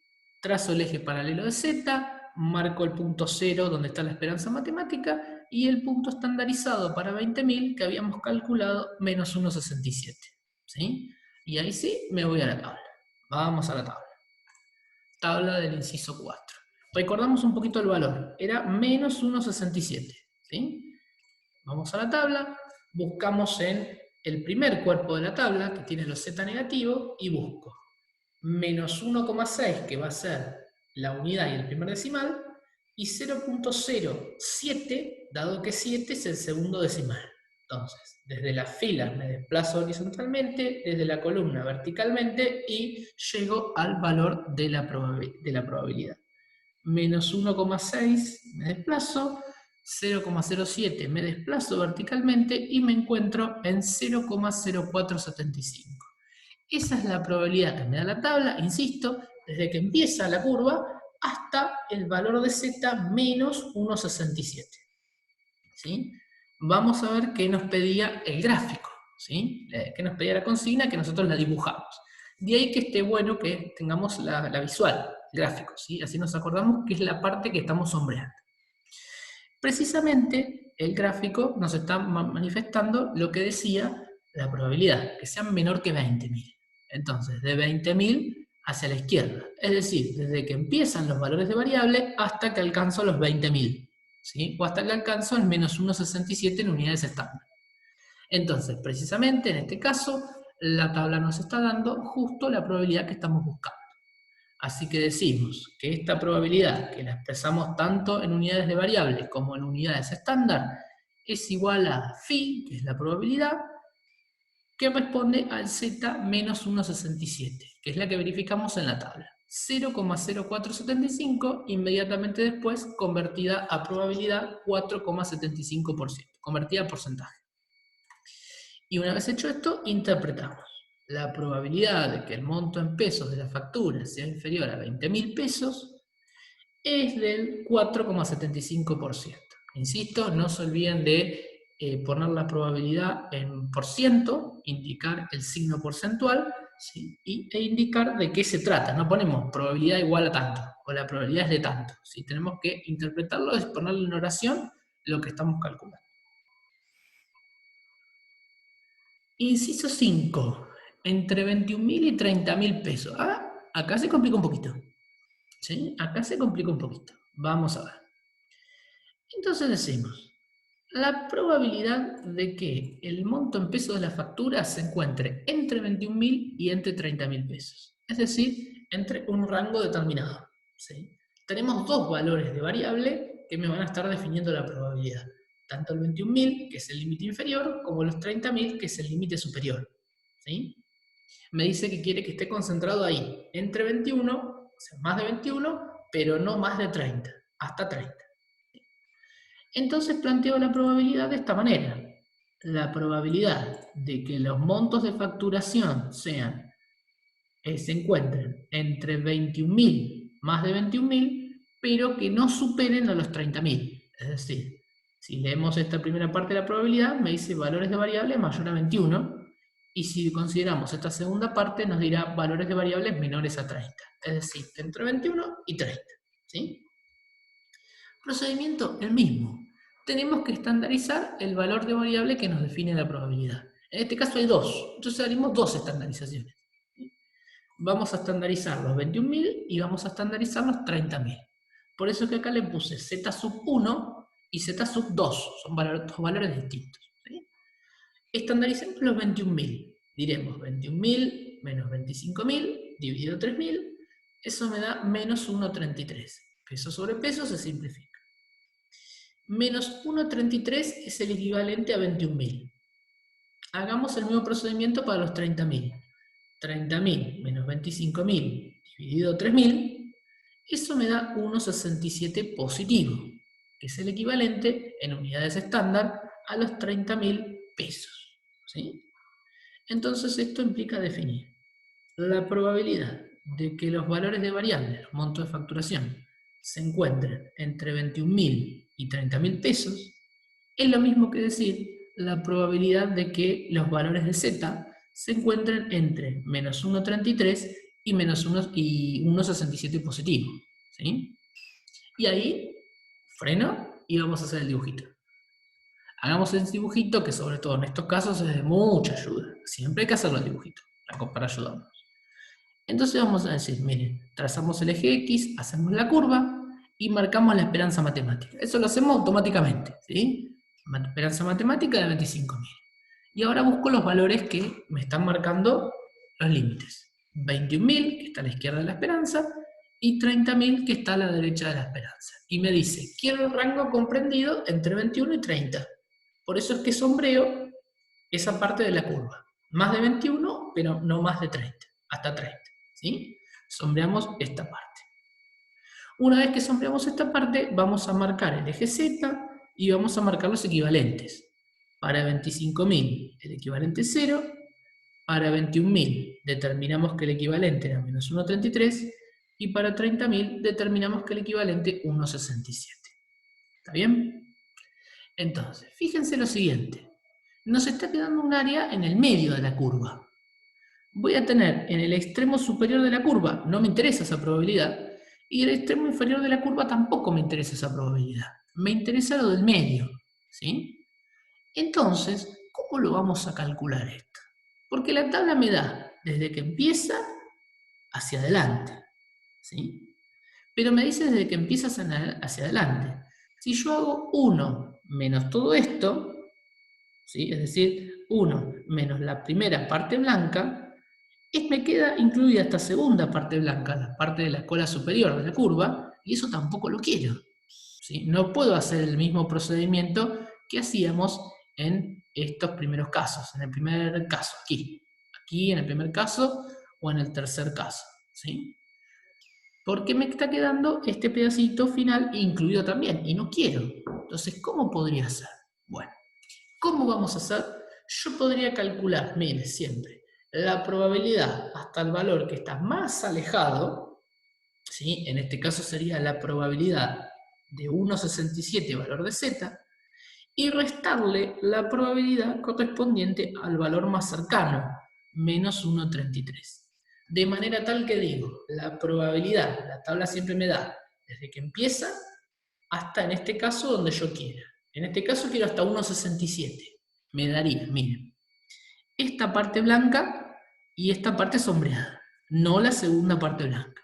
trazo el eje paralelo de Z, marco el punto 0 donde está la esperanza matemática y el punto estandarizado para 20.000 que habíamos calculado menos 1,67. ¿Sí? Y ahí sí me voy a la tabla. Vamos a la tabla. Tabla del inciso 4. Recordamos un poquito el valor. Era menos 1,67. ¿Sí? Vamos a la tabla. Buscamos en el primer cuerpo de la tabla, que tiene los z negativos, y busco menos 1,6, que va a ser la unidad y el primer decimal, y 0,07, dado que 7 es el segundo decimal. Entonces, desde las filas me desplazo horizontalmente, desde la columna verticalmente, y llego al valor de la probabilidad. Menos 1,6 me desplazo, 0,07 me desplazo verticalmente y me encuentro en 0,0475. Esa es la probabilidad que me da la tabla, insisto, desde que empieza la curva hasta el valor de z menos 1,67. ¿Sí? Vamos a ver qué nos pedía el gráfico, ¿sí? Qué nos pedía la consigna, que nosotros la dibujamos. De ahí que esté bueno que tengamos la visual, el gráfico, ¿sí? Así nos acordamos que es la parte que estamos sombreando. Precisamente el gráfico nos está manifestando lo que decía la probabilidad, que sea menor que 20.000. Entonces, de 20.000 hacia la izquierda. Es decir, desde que empiezan los valores de variable hasta que alcanzo los 20.000. ¿Sí? O hasta que alcanzo el menos 1,67 en unidades estándar. Entonces, precisamente en este caso, la tabla nos está dando justo la probabilidad que estamos buscando. Así que decimos que esta probabilidad, que la expresamos tanto en unidades de variable como en unidades estándar, es igual a phi, que es la probabilidad, que responde al z menos 1,67, que es la que verificamos en la tabla. 0,0475, inmediatamente después convertida a probabilidad 4,75%, convertida a porcentaje. Y una vez hecho esto, interpretamos. La probabilidad de que el monto en pesos de la factura sea inferior a 20.000 pesos es del 4,75%. Insisto, no se olviden de poner la probabilidad en por ciento, indicar el signo porcentual, ¿sí? E indicar de qué se trata. No ponemos probabilidad igual a tanto, o la probabilidad es de tanto. ¿Sí? Tenemos que interpretarlo, es ponerle en oración lo que estamos calculando. Inciso 5. Entre 21.000 y 30.000 pesos. Ah, acá se complica un poquito. ¿Sí? Acá se complica un poquito. Vamos a ver. Entonces decimos, La probabilidad de que el monto en pesos de la factura se encuentre entre 21.000 y entre 30.000 pesos. Es decir, entre un rango determinado. ¿Sí? Tenemos dos valores de variable que me van a estar definiendo la probabilidad. Tanto el 21.000, que es el límite inferior, como los 30.000, que es el límite superior. ¿Sí? Me dice que quiere que esté concentrado ahí, entre 21, o sea, más de 21, pero no más de 30, hasta 30. Entonces planteo la probabilidad de esta manera. La probabilidad de que los montos de facturación se encuentren entre 21.000, más de 21.000, pero que no superen a los 30.000. Es decir, si leemos esta primera parte de la probabilidad, me dice valores de variables mayor a 21, y si consideramos esta segunda parte, nos dirá valores de variables menores a 30. Es decir, entre 21 y 30. ¿Sí? Procedimiento el mismo. Tenemos que estandarizar el valor de variable que nos define la probabilidad. En este caso hay dos, entonces haremos dos estandarizaciones. Vamos a estandarizar los 21.000 y vamos a estandarizar los 30.000. Por eso que acá le puse z sub 1 y z sub 2, son dos valores distintos. ¿Sí? Estandaricemos los 21.000. Diremos 21.000 menos 25.000 dividido 3.000, eso me da menos 1,33. Peso sobre peso se simplifica. Menos 1,33 es el equivalente a 21.000. Hagamos el mismo procedimiento para los 30.000. 30.000 menos 25.000 dividido 3.000, eso me da 1,67 positivo, que es el equivalente en unidades estándar a los 30.000 pesos. ¿Sí? Entonces esto implica definir la probabilidad de que los valores de variables, los montos de facturación, se encuentren entre 21.000 y 30.000 pesos, es lo mismo que decir la probabilidad de que los valores de z se encuentren entre menos 1,33 y menos 1,67 positivo. ¿Sí? Y ahí freno y vamos a hacer el dibujito. Hagamos el dibujito que sobre todo en estos casos es de mucha ayuda. Siempre hay que hacerlo el dibujito para ayudarnos. Entonces vamos a decir, miren, trazamos el eje X, hacemos la curva y marcamos la esperanza matemática. Eso lo hacemos automáticamente, ¿sí? Esperanza matemática de 25.000. Y ahora busco los valores que me están marcando los límites. 21.000, que está a la izquierda de la esperanza, y 30.000, que está a la derecha de la esperanza. Y me dice, quiero el rango comprendido entre 21 y 30. Por eso es que sombreo esa parte de la curva. Más de 21, pero no más de 30, hasta 30. ¿Sí? Sombreamos esta parte. Una vez que sombreamos esta parte, vamos a marcar el eje Z y vamos a marcar los equivalentes. Para 25.000 el equivalente es 0, para 21.000 determinamos que el equivalente era menos 1,33 y para 30.000 determinamos que el equivalente 1,67. ¿Está bien? Entonces, fíjense lo siguiente. Nos está quedando un área en el medio de la curva. Voy a tener en el extremo superior de la curva, no me interesa esa probabilidad, y el extremo inferior de la curva tampoco me interesa esa probabilidad. Me interesa lo del medio. ¿Sí? Entonces, ¿cómo lo vamos a calcular esto? Porque la tabla me da desde que empieza hacia adelante. ¿Sí? Pero me dice desde que empieza hacia adelante. Si yo hago 1 menos todo esto, ¿sí? Es decir, 1 menos la primera parte blanca, me queda incluida esta segunda parte blanca, la parte de la cola superior de la curva, y eso tampoco lo quiero. ¿Sí? No puedo hacer el mismo procedimiento que hacíamos en estos primeros casos, en el primer caso, aquí en el primer caso o en el tercer caso. ¿Sí? Porque me está quedando este pedacito final incluido también, y no quiero. Entonces, ¿cómo podría ser? Bueno, ¿cómo vamos a hacer? Yo podría calcular, mire, siempre, la probabilidad hasta el valor que está más alejado, ¿sí? En este caso sería la probabilidad de 1,67 valor de z, y restarle la probabilidad correspondiente al valor más cercano, menos 1,33. De manera tal que digo, la probabilidad, la tabla siempre me da desde que empieza hasta en este caso donde yo quiera. En este caso quiero hasta 1,67. Me daría, miren, esta parte blanca y esta parte sombreada, no la segunda parte blanca.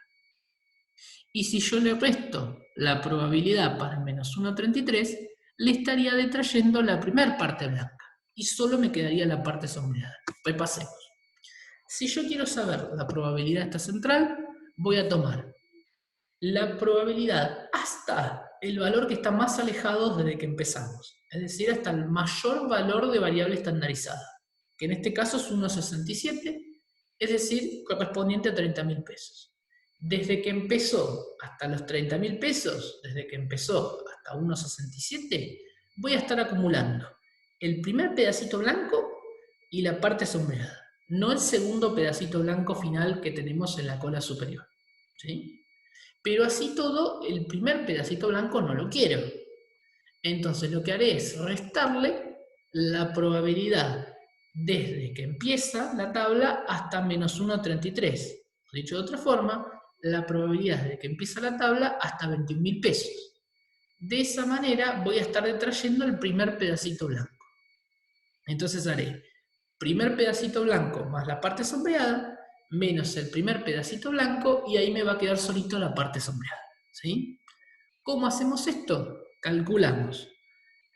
Y si yo le resto la probabilidad para el menos 1,33, le estaría detrayendo la primera parte blanca y solo me quedaría la parte sombreada. Repasemos. Si yo quiero saber la probabilidad de esta central, voy a tomar la probabilidad hasta el valor que está más alejado desde que empezamos, es decir, hasta el mayor valor de variable estandarizada, que en este caso es 1,67, es decir, correspondiente a 30.000 pesos. Desde que empezó hasta los 30.000 pesos, desde que empezó hasta 1,67, voy a estar acumulando el primer pedacito blanco y la parte sombreada, no el segundo pedacito blanco final que tenemos en la cola superior, ¿sí? Pero así todo, el primer pedacito blanco no lo quiero. Entonces lo que haré es restarle la probabilidad desde que empieza la tabla hasta menos 1,33. Dicho de otra forma, la probabilidad desde que empieza la tabla hasta 21.000 pesos. De esa manera voy a estar detrayendo el primer pedacito blanco. Entonces haré primer pedacito blanco más la parte sombreada, menos el primer pedacito blanco, y ahí me va a quedar solito la parte sombreada, ¿sí? ¿Cómo hacemos esto? Calculamos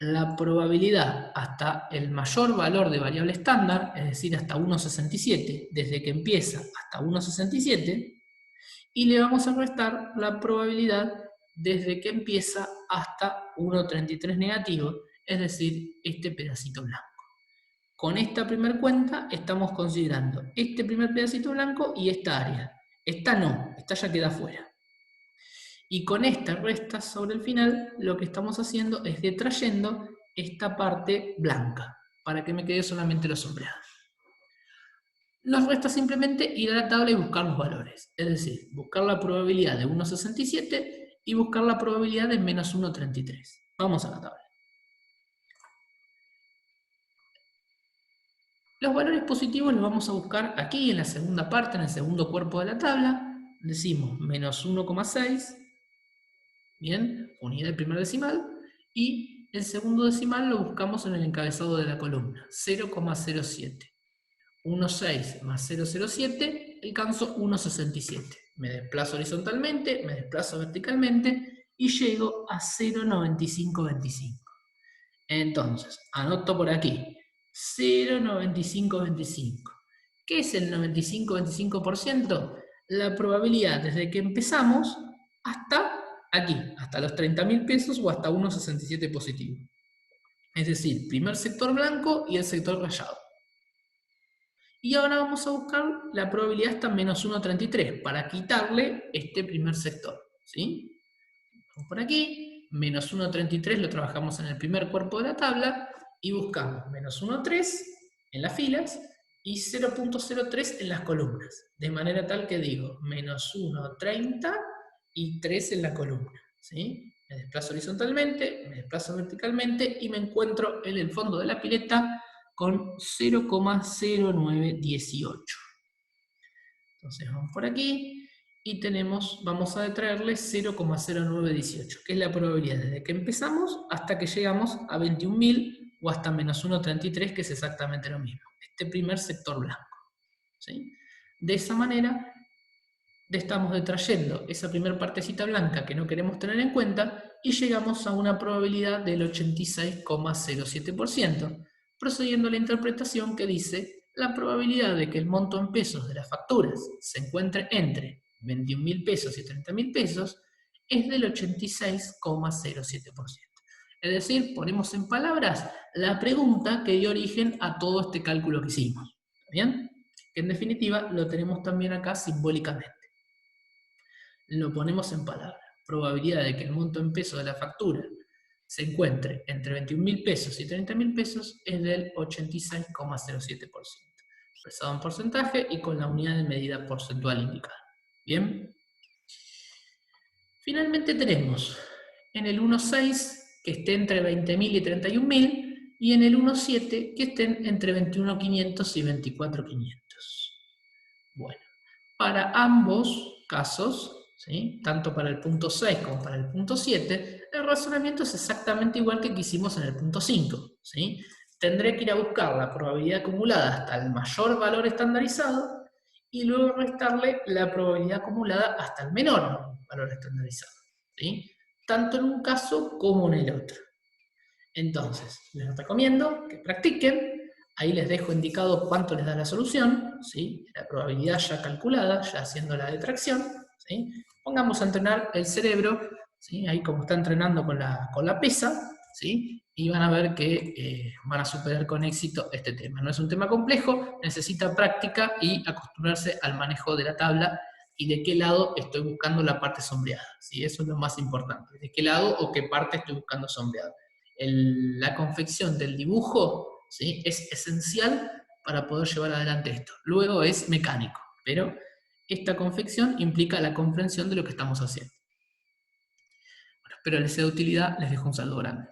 la probabilidad hasta el mayor valor de variable estándar, es decir, hasta 1,67, desde que empieza hasta 1,67, y le vamos a restar la probabilidad desde que empieza hasta 1,33 negativo, es decir, este pedacito blanco. Con esta primera cuenta estamos considerando este primer pedacito blanco y esta área. Esta no, esta ya queda fuera. Y con esta resta sobre el final, lo que estamos haciendo es detrayendo esta parte blanca, para que me quede solamente lo sombreado. Nos resta simplemente ir a la tabla y buscar los valores, es decir, buscar la probabilidad de 1,67 y buscar la probabilidad de menos 1,33. Vamos a la tabla. Los valores positivos los vamos a buscar aquí en la segunda parte, en el segundo cuerpo de la tabla. Decimos menos 1,6, bien, unidad de primer decimal, y el segundo decimal lo buscamos en el encabezado de la columna, 0,07. 1,6 más 0,07, alcanzo 1,67. Me desplazo horizontalmente, me desplazo verticalmente y llego a 0,9525. Entonces, anoto por aquí, 0,9525. ¿Qué es el 95,25%? La probabilidad desde que empezamos hasta aquí, hasta los 30.000 pesos o hasta 1,67 positivo. Es decir, primer sector blanco y el sector rayado. Y ahora vamos a buscar la probabilidad hasta menos 1,33 para quitarle este primer sector, ¿sí? Vamos por aquí, menos 1,33 lo trabajamos en el primer cuerpo de la tabla y buscamos menos 1,3 en las filas y 0,03 en las columnas, de manera tal que digo menos 1,30 y 3 en la columna, ¿sí? Me desplazo horizontalmente, me desplazo verticalmente y me encuentro en el fondo de la pileta con 0,0918. Entonces vamos por aquí y vamos a detraerle 0,0918, que es la probabilidad desde que empezamos hasta que llegamos a 21.000 o hasta menos 1,33, que es exactamente lo mismo. Este primer sector blanco, ¿sí? De esa manera estamos detrayendo esa primera partecita blanca que no queremos tener en cuenta y llegamos a una probabilidad del 86,07%, procediendo a la interpretación que dice la probabilidad de que el monto en pesos de las facturas se encuentre entre 21.000 pesos y 30.000 pesos es del 86,07%. Es decir, ponemos en palabras la pregunta que dio origen a todo este cálculo que hicimos. ¿Bien? Que en definitiva lo tenemos también acá simbólicamente. Lo ponemos en palabras. Probabilidad de que el monto en pesos de la factura se encuentre entre 21.000 pesos y 30.000 pesos es del 86,07%. Expresado en porcentaje y con la unidad de medida porcentual indicada. ¿Bien? Finalmente tenemos en el 1,6 que esté entre 20.000 y 31.000 y en el 1,7 que estén entre 21.500 y 24.500. Bueno, para ambos casos, ¿sí?, tanto para el punto 6 como para el punto 7, el razonamiento es exactamente igual que hicimos en el punto 5. ¿Sí? Tendré que ir a buscar la probabilidad acumulada hasta el mayor valor estandarizado y luego restarle la probabilidad acumulada hasta el menor valor estandarizado. ¿Sí? Tanto en un caso como en el otro. Entonces, les recomiendo que practiquen. Ahí les dejo indicado cuánto les da la solución, ¿sí? La probabilidad ya calculada, ya haciendo la detracción, ¿sí? Pongamos a entrenar el cerebro, ¿sí? Ahí como está entrenando con la pesa, ¿sí? Y van a ver que van a superar con éxito este tema. No es un tema complejo, necesita práctica y acostumbrarse al manejo de la tabla y de qué lado estoy buscando la parte sombreada, ¿sí? Eso es lo más importante, de qué lado o qué parte estoy buscando sombreada. La confección del dibujo, ¿sí? Es esencial para poder llevar adelante esto. Luego es mecánico, pero esta confección implica la comprensión de lo que estamos haciendo. Bueno, espero les sea de utilidad, les dejo un saludo grande.